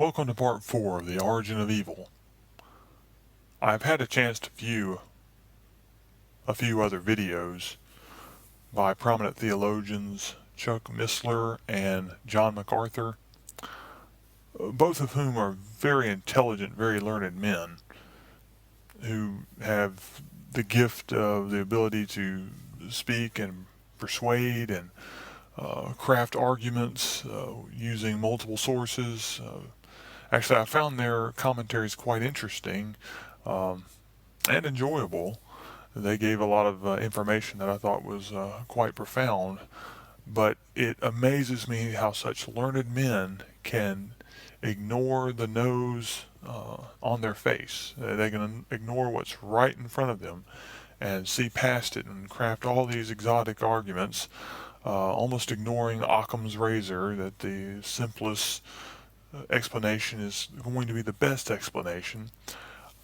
Welcome to part 4 of The Origin of Evil. I've had a chance to view a few other videos by prominent theologians Chuck Missler and John MacArthur, both of whom are very intelligent, very learned men who have the gift of the ability to speak and persuade and craft arguments using multiple sources. Actually, I found their commentaries quite interesting and enjoyable. They gave a lot of information that I thought was quite profound, but it amazes me how such learned men can ignore the nose on their face. They can ignore what's right in front of them and see past it and craft all these exotic arguments, almost ignoring Occam's razor, that the simplest explanation is going to be the best explanation,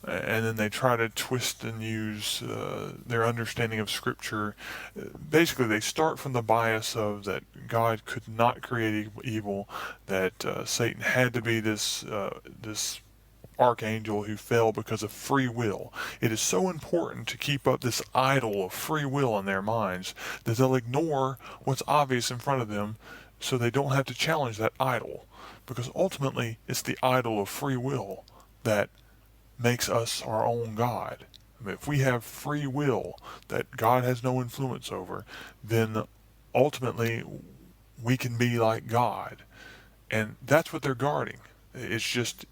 and then they try to twist and use their understanding of Scripture. Basically, they start from the bias of that God could not create evil, that Satan had to be this archangel who fell because of free will. It is so important to keep up this idol of free will in their minds that they'll ignore what's obvious in front of them so they don't have to challenge that idol. Because ultimately, it's the idol of free will that makes us our own God. I mean, if we have free will that God has no influence over, then ultimately we can be like God. And that's what they're guarding. It's just,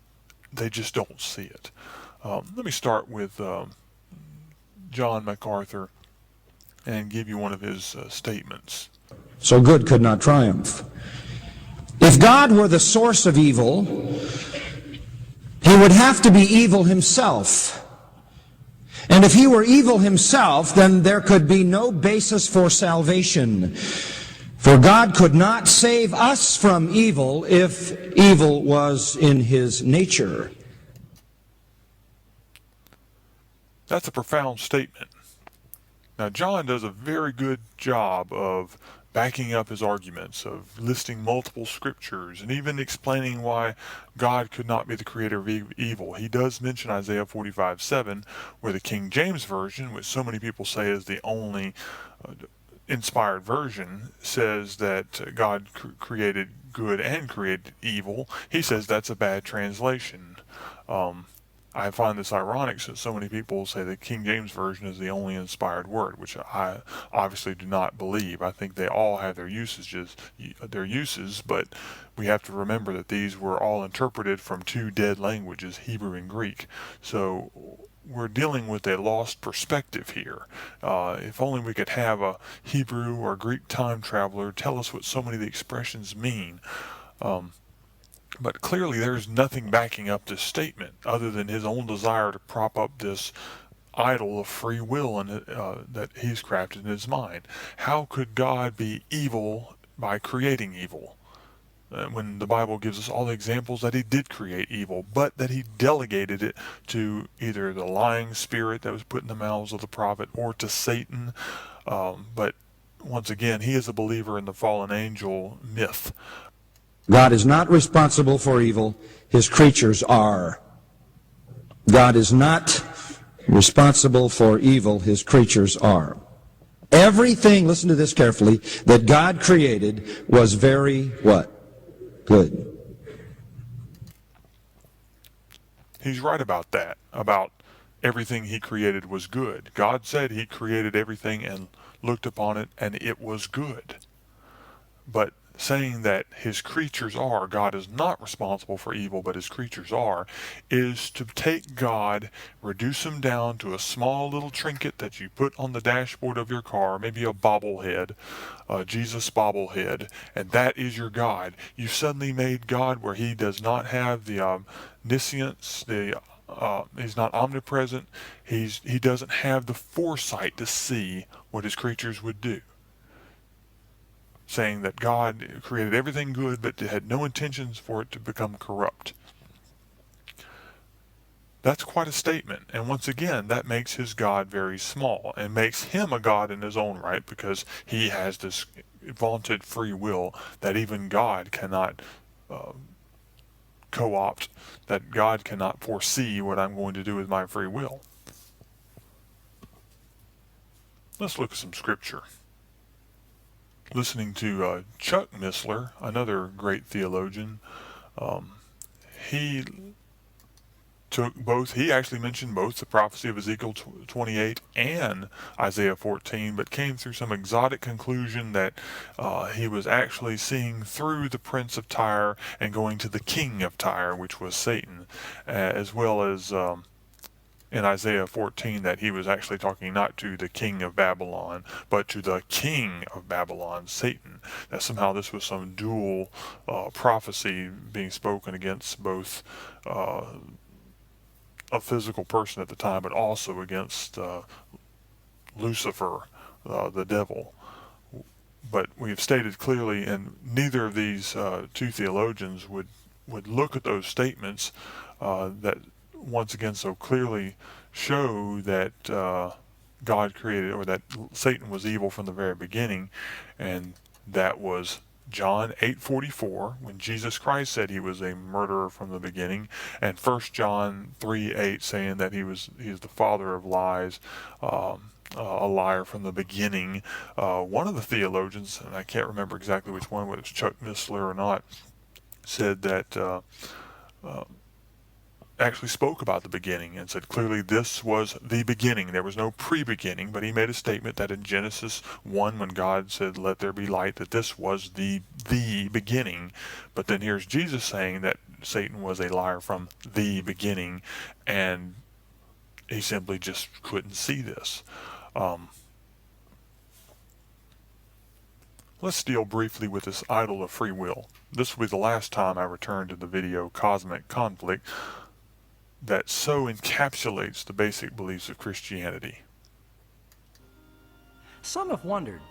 they just don't see it. Let me start with John MacArthur and give you one of his statements. So good could not triumph. If God were the source of evil, he would have to be evil himself. And if he were evil himself, then there could be no basis for salvation. For God could not save us from evil if evil was in his nature. That's a profound statement. Now, John does a very good job of backing up his arguments, of listing multiple scriptures, and even explaining why God could not be the creator of evil. He does mention Isaiah 45:7, where the King James Version, which so many people say is the only inspired version, says that God created good and created evil. He says that's a bad translation. I find this ironic since so many people say the King James Version is the only inspired word, which I obviously do not believe. I think they all have their uses, but we have to remember that these were all interpreted from two dead languages, Hebrew and Greek. So we're dealing with a lost perspective here. If only we could have a Hebrew or Greek time traveler tell us what so many of the expressions mean. But clearly there's nothing backing up this statement other than his own desire to prop up this idol of free will that he's crafted in his mind. How could God be evil by creating evil? When the Bible gives us all the examples that he did create evil, but that he delegated it to either the lying spirit that was put in the mouths of the prophet or to Satan. But once again, he is a believer in the fallen angel myth. God is not responsible for evil. His creatures are. God is not responsible for evil. His creatures are. Everything, listen to this carefully, that God created was very, what? Good. He's right about that, about everything he created was good. God said he created everything and looked upon it, and it was good. But saying that his creatures are, God is not responsible for evil, but his creatures are, is to take God, reduce him down to a small little trinket that you put on the dashboard of your car, maybe a bobblehead, a Jesus bobblehead, and that is your God. You suddenly made God where he does not have the omniscience, he's not omnipresent, he doesn't have the foresight to see what his creatures would do. Saying that God created everything good but had no intentions for it to become corrupt. That's quite a statement, and once again, that makes his God very small and makes him a God in his own right, because he has this vaunted free will that even God cannot co-opt that God cannot foresee what I'm going to do with my free will. Let's look at some scripture. Listening to Chuck Missler, another great theologian, he actually mentioned both the prophecy of Ezekiel 28 and Isaiah 14, but came through some exotic conclusion that he was actually seeing through the prince of Tyre and going to the king of Tyre, which was Satan, as well as in Isaiah 14 that he was actually talking not to the king of Babylon, but to the king of Babylon, Satan. That somehow this was some dual prophecy being spoken against both a physical person at the time, but also against Lucifer, the devil. But we have stated clearly, and neither of these two theologians would look at those statements that once again so clearly show that God created, or that Satan was evil from the very beginning, and that was John 8:44, when Jesus Christ said he was a murderer from the beginning, and 1 John 3:8 saying that he is the father of lies, a liar from the beginning. One of the theologians, and I can't remember exactly which one, whether it's Chuck Missler or not, said that actually spoke about the beginning and said clearly this was the beginning. There was no pre-beginning, but he made a statement that in Genesis 1, when God said let there be light, that this was the beginning. But then here's Jesus saying that Satan was a liar from the beginning, and he simply just couldn't see this. Let's deal briefly with this idol of free will. This will be the last time I return to the video Cosmic Conflict that so encapsulates the basic beliefs of Christianity. Some have wondered,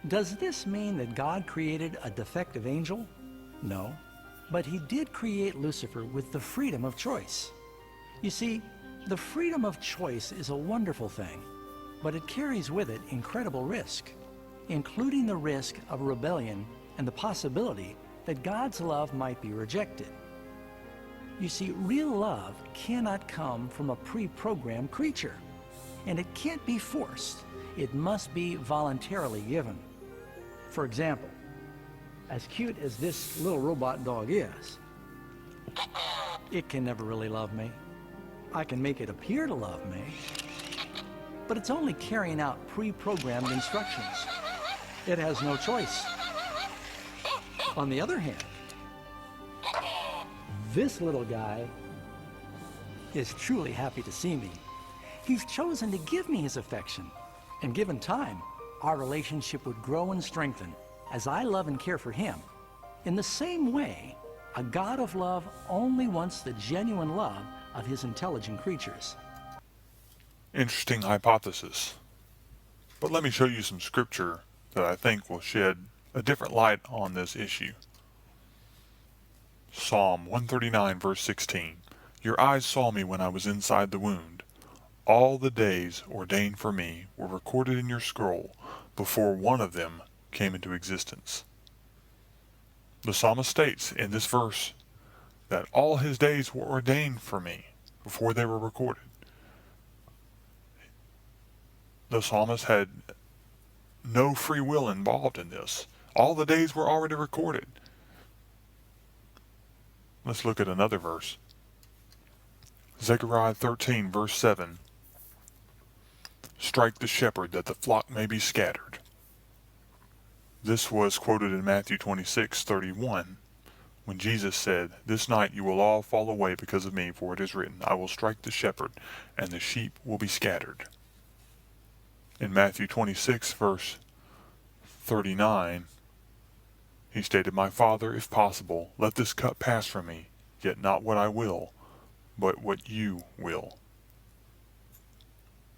does this mean that God created a defective angel? No, but he did create Lucifer with the freedom of choice. You see, the freedom of choice is a wonderful thing, but it carries with it incredible risk, including the risk of rebellion and the possibility that God's love might be rejected. You see, real love cannot come from a pre-programmed creature, and it can't be forced. It must be voluntarily given. For example, as cute as this little robot dog is, it can never really love me. I can make it appear to love me, but it's only carrying out pre-programmed instructions. It has no choice. On the other hand, this little guy is truly happy to see me. He's chosen to give me his affection, and given time, our relationship would grow and strengthen as I love and care for him. In the same way, a God of love only wants the genuine love of his intelligent creatures. Interesting hypothesis. But let me show you some scripture that I think will shed a different light on this issue. Psalm 139 verse 16. Your eyes saw me when I was inside the womb. All the days ordained for me were recorded in your scroll before one of them came into existence. The psalmist states in this verse that all his days were ordained for me before they were recorded. The psalmist had no free will involved in this. All the days were already recorded. Let's look at another verse. Zechariah 13 verse 7. Strike the shepherd that the flock may be scattered. This was quoted in Matthew 26:31, when Jesus said, This night you will all fall away because of me, for it is written, I will strike the shepherd, and the sheep will be scattered. In Matthew 26 verse 39, he stated, My Father, if possible, let this cup pass from me, yet not what I will, but what you will.